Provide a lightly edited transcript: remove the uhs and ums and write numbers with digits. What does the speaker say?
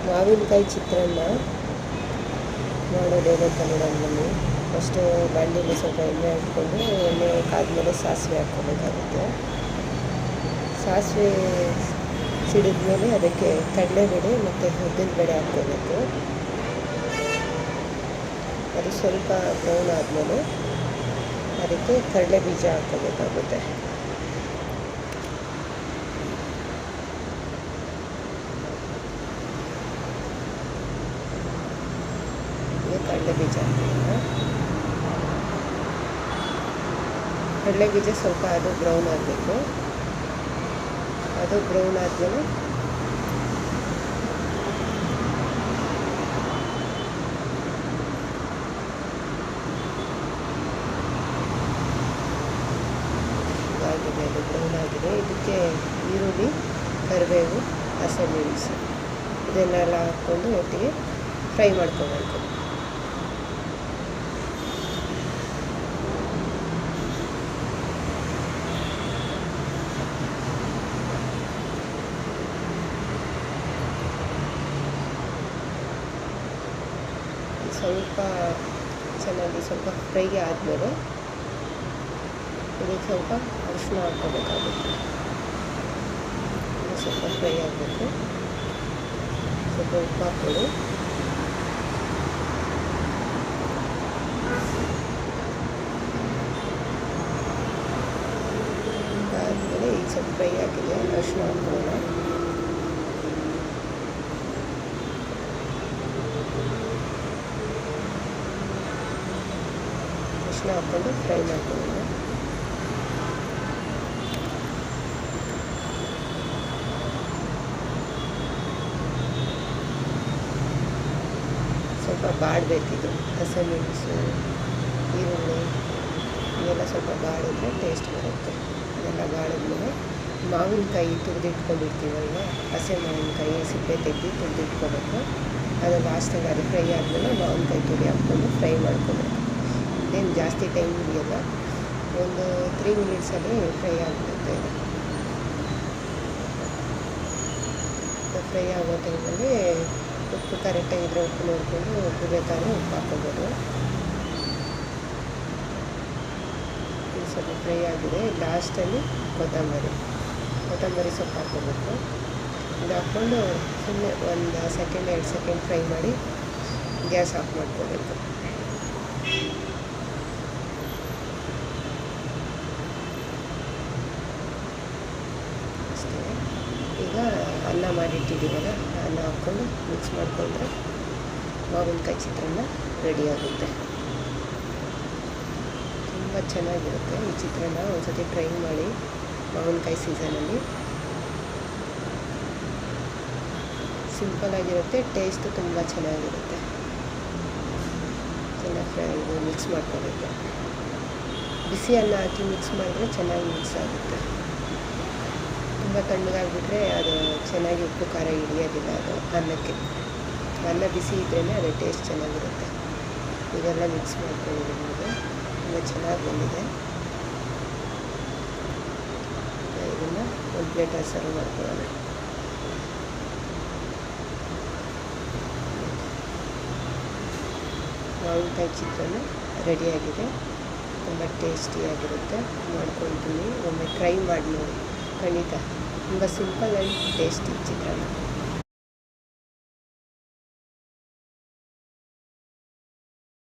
ಮಾವಿನಕಾಯಿ ಚಿತ್ರಾನ್ನ ಮಾಡೋದೇನೋ ಕನ್ನಡದಲ್ಲಿ. ಫಸ್ಟು ಬಾಣಲೆಯಲ್ಲಿ ಸ್ವಲ್ಪ ಎಣ್ಣೆ ಹಾಕ್ಕೊಂಡು ಎಣ್ಣೆ ಕಾದ್ಮೇಲೆ ಸಾಸಿವೆ ಹಾಕ್ಕೋಬೇಕಾಗುತ್ತೆ. ಸಾಸಿವೆ ಸಿಡಿದ್ಮೇಲೆ ಅದಕ್ಕೆ ಕಡಲೆಬೇಳೆ ಮತ್ತು ಉದ್ದಿನಬೇಳೆ ಹಾಕ್ಕೋಬೇಕು. ಅದು ಸ್ವಲ್ಪ ಬ್ರೌನ್ ಆದಮೇಲೆ ಅದಕ್ಕೆ ಕಡಲೆ ಬೀಜ ಹಾಕ್ಕೋಬೇಕಾಗುತ್ತೆ. ಕಡಲೆ ಬೀಜ ಕಡಲೆ ಬೀಜ ಸ್ವಲ್ಪ ಅದು ಬ್ರೌನ್ ಆಗಬೇಕು. ಅದು ಬ್ರೌನ್ ಆದಮೇಲೆ ಆಗಿದೆ, ಅದು ಬ್ರೌನ್ ಆಗಿದೆ. ಇದಕ್ಕೆ ಈರುಳ್ಳಿ, ಕರಿಬೇವು, ಹಸಿಮೆಣಸು ಇದನ್ನೆಲ್ಲ ಹಾಕ್ಕೊಂಡು ಒಟ್ಟಿಗೆ ಫ್ರೈ ಮಾಡ್ಕೋಬೇಕು. ಸ್ವಲ್ಪ ಚೆನ್ನಾಗಿ ಸ್ವಲ್ಪ ಫ್ರೈ ಆದಮೇಲೆ ಇದಕ್ಕೆ ಸ್ವಲ್ಪ ಅರಿಶಿನ ಹಾಕ್ಕೋಬೇಕಾಗುತ್ತೆ. ಸ್ವಲ್ಪ ಫ್ರೈ ಆಗಬೇಕು. ಸ್ವಲ್ಪ ಉಪ್ಪು ಹಾಕ್ಕೊಳ್ಳಿ. ಆದಮೇಲೆ ಈಗ ಸ್ವಲ್ಪ ಫ್ರೈ ಆಗಿದೆ, ಅರಿಶಿನ ಹಾಕ್ಕೊಳ್ಳೋಣ. ಅರಿಶಿನ ಹಾಕ್ಕೊಂಡು ಫ್ರೈ ಮಾಡ್ಕೊಳ್ಳೋಣ. ಸ್ವಲ್ಪ ಬಾಡಬೇಕಿದು. ಹಸಿಮೆಣಸು, ಈರುಳ್ಳಿ ಇವೆಲ್ಲ ಸ್ವಲ್ಪ ಬಾಡಿದ್ರೆ ಟೇಸ್ಟ್ ಬರುತ್ತೆ. ಅದೆಲ್ಲ ಬಾಡಿದ್ಮೇಲೆ ಮಾವಿನಕಾಯಿ ತುರಿದಿಟ್ಕೊಂಡಿರ್ತೀವಲ್ವ, ಹಸಿ ಮಾವಿನಕಾಯಿ ಸಿಪ್ಪೆ ತೆಗೆದು ತುರಿದಿಟ್ಕೋಬೇಕು. ಅದು ಲಾಸ್ಟಾಗಿ ಅದು ಫ್ರೈ ಆದಮೇಲೆ ಮಾವಿನಕಾಯಿ ತುರಿ ಹಾಕ್ಕೊಂಡು ಫ್ರೈ ಮಾಡ್ಕೋಬೇಕು. ಏನು ಜಾಸ್ತಿ ಟೈಮ್ ಹಿಡಿಯೋಲ್ಲ, ಒಂದು 3 ಮಿನಿಟ್ಸಲ್ಲಿ ಫ್ರೈ ಆಗಿಬಿಡುತ್ತೆ. ಫ್ರೈ ಆಗೋ ಟೈಮಲ್ಲಿ ಉಪ್ಪು ಕರೆಕ್ಟಾಗಿದ್ದರೆ ಉಪ್ಪು ನೋಡಿಕೊಂಡು ಉಪ್ಪು ಬೇಕಾದ್ರೆ ಉಪ್ಪು ಹಾಕ್ಕೋಬೋದು. ಇದು ಸ್ವಲ್ಪ ಫ್ರೈ ಆಗಿದೆ. ಲಾಸ್ಟಲ್ಲಿ ಕೊತ್ತಂಬರಿ ಸೊಪ್ಪು ಹಾಕ್ಕೋಬೇಕು. ಇದು ಹಾಕ್ಕೊಂಡು ಸುಮ್ಮನೆ 1 ಸೆಕೆಂಡ್ 2 ಸೆಕೆಂಡ್ ಫ್ರೈ ಮಾಡಿ ಗ್ಯಾಸ್ ಆಫ್ ಮಾಡ್ಕೋಬೇಕು. ಅಷ್ಟೇ. ಈಗ ಅನ್ನ ಮಾಡಿಟ್ಟಿದ್ದೀವಲ್ಲ, ಅನ್ನ ಹಾಕ್ಕೊಂಡು ಮಿಕ್ಸ್ ಮಾಡಿಕೊಂಡ್ರೆ ಮಾವಿನಕಾಯಿ ಚಿತ್ರಾನ್ನ ರೆಡಿ ಆಗುತ್ತೆ. ತುಂಬ ಚೆನ್ನಾಗಿರುತ್ತೆ ಈ ಚಿತ್ರಾನ್ನ. ಒಂದ್ಸತಿ ಟ್ರೈ ಮಾಡಿ. ಮಾವಿನಕಾಯಿ ಸೀಸನಲ್ಲಿ ಸಿಂಪಲ್ಲಾಗಿರುತ್ತೆ, ಟೇಸ್ಟ್ ತುಂಬ ಚೆನ್ನಾಗಿರುತ್ತೆ. ಚೆನ್ನಾಗಿ ಮಿಕ್ಸ್ ಮಾಡ್ಕೋಬೇಕು. ಬಿಸಿ ಅನ್ನ ಹಾಕಿ ಮಿಕ್ಸ್ ಮಾಡಿದ್ರೆ ಚೆನ್ನಾಗಿ ಮಿಕ್ಸ್ ಆಗುತ್ತೆ. ತುಂಬ ತಣ್ಣಗಾಗಿಬಿಟ್ರೆ ಅದು ಚೆನ್ನಾಗಿ ಉಪ್ಪು ಖಾರ ಹಿಡಿಯೋದಿಲ್ಲ ಅದು ಅನ್ನಕ್ಕೆ. ಅನ್ನ ಬಿಸಿ ಇದ್ರೇ ಅದು ಟೇಸ್ಟ್ ಚೆನ್ನಾಗಿರುತ್ತೆ. ಇದೆಲ್ಲ ಮಿಕ್ಸ್ ಮಾಡ್ಕೊಂಡಿದ್ದೀನಿ. ಇದು ತುಂಬ ಚೆನ್ನಾಗಿ ಬಂದಿದೆ. ಇದನ್ನು ಒಂದು ಪ್ಲೇಟಲ್ಲಿ ಸರ್ವ್ ಮಾಡ್ಕೊಳ್ಳೋಣ. ಮಾವಿನಕಾಯಿ ಚಿತ್ರಾನ್ನ ರೆಡಿಯಾಗಿದೆ. ತುಂಬ ಟೇಸ್ಟಿಯಾಗಿರುತ್ತೆ. ಮಾಡ್ಕೊಳ್ತೀನಿ, ಒಮ್ಮೆ ಟ್ರೈ ಮಾಡಿ ನೋಡಿ ಖಂಡಿತ. ತುಂಬ ಸಿಂಪಲ್ ಆ್ಯಂಡ್ ಟೇಸ್ಟಿ ಚಿತ್ರಾನ್ನ.